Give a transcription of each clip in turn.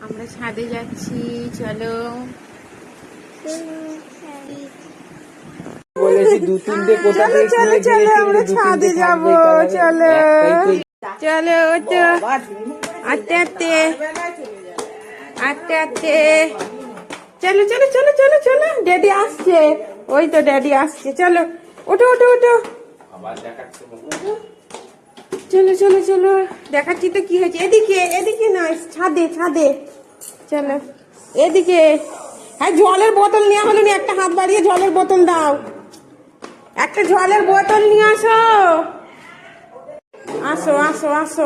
আমরা ছাদে যাচ্ছি, চলো। বলেছি দু তিনটে কোথা থেকে চলো চলো আমরা ছাদে যাব, চলো চলো। ওই তো আস্তে আস্তে আস্তে আস্তে, চলো চলো চলো চলো চলো। ড্যাডি আসছে, ওই তো ড্যাডি আসছে, চলো ওঠো ওঠো ওঠো। চলো চলো চলো, দেখাচ্ছি তো কি হয়েছে। এদিকে এদিকে নয়, ছাদে ছাদে, চলো এদিকে। হ্যাঁ, জলের বোতল নেওয়া হলো নি, একটা হাত বাড়িয়ে জলের বোতল দাও, একটা জলের বোতল নিয়ে আসো। আসো আসো আসো,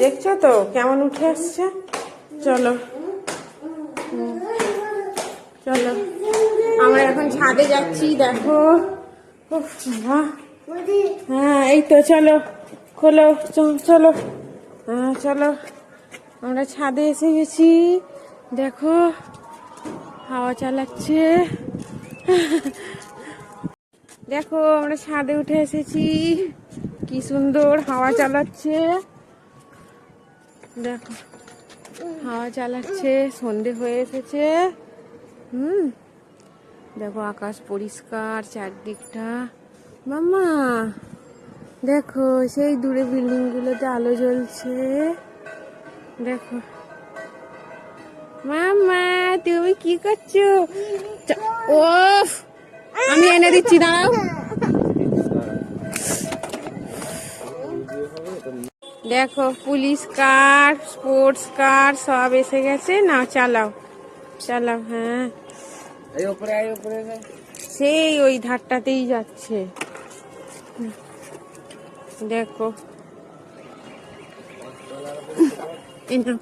দেখছো তো কেমন উঠে আসছে। চলো চলো, আমরা এখন ছাদে যাচ্ছি, দেখো। উফ, বাবা। হ্যাঁ এই তো, চলো খোলো, চলো। হ্যাঁ চলো, আমরা ছাদে এসে গেছি, দেখো হাওয়া চালাচ্ছে। দেখো আমরা ছাদে উঠে এসেছি, কি সুন্দর হাওয়া চালাচ্ছে, দেখো হাওয়া চালাচ্ছে, সন্ধে হয়ে এসেছে। দেখো আকাশ পরিষ্কার চারদিকটা। মাম্মা দেখো, সেই দূরে বিল্ডিং গুলোতে আলো জ্বলছে, দেখো। মাম্মা তুমি কি করছো? ওফ, আমি এনে দিচ্ছি, দাঁড়াও। দেখো পুলিশ কার, স্পোর্টস কার সব এসে গেছে, না চালাও চালাও। হ্যাঁ সেই ওই ধারটাতেই যাচ্ছে, দেখো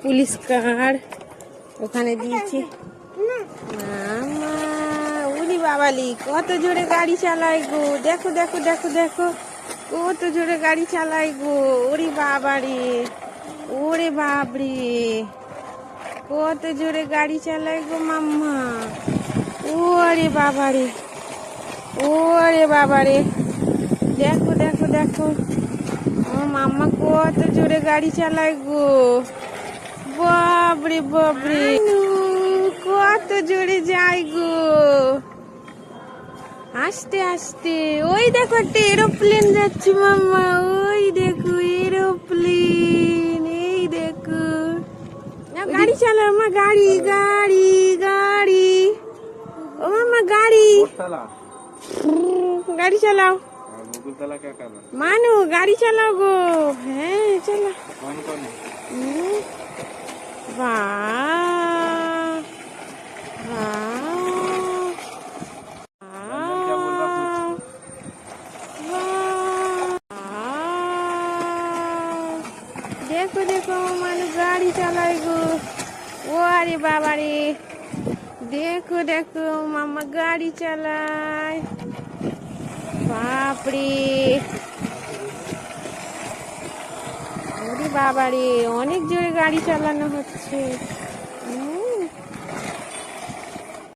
পুলিশ কার ওখানে দিয়েছি। উনি বাবালি কত জোরে গাড়ি চালায় গো, দেখো দেখো দেখো দেখো, কত জোরে গাড়ি চালায় গো। ওরে বাবারে, ওরে বাবরে, কত জোরে গাড়ি চালায় গো মাম্মা। ওরে বাবারে, ওরে বাবারে, দেখো দেখো দেখো, আমার মাম্মা কত জোরে গাড়ি চালায় গো। বাবরে বাবরে, কত জোরে যায় গো, আস্তে আস্তে। ওই দেখো একটা এরোপ্লেন যাচ্ছে মাম্মা, ওই দেখো এরোপ্লেন, এই দেখো। গাড়ি চালাও মা, গাড়ি গাড়ি গাড়ি, ও মাম্মা গাড়ি, গাড়ি চালাও। মানু গাড়ি চালাও গো, হ্যাঁ চালা। দেখো দেখো মানুষ গাড়ি চালায় গো, ও আরে বাবারে, দেখো দেখো মাম্মা গাড়ি চালায়, বাপরে, ওরে বাবারে, অনেক জোরে গাড়ি চালানো হচ্ছে।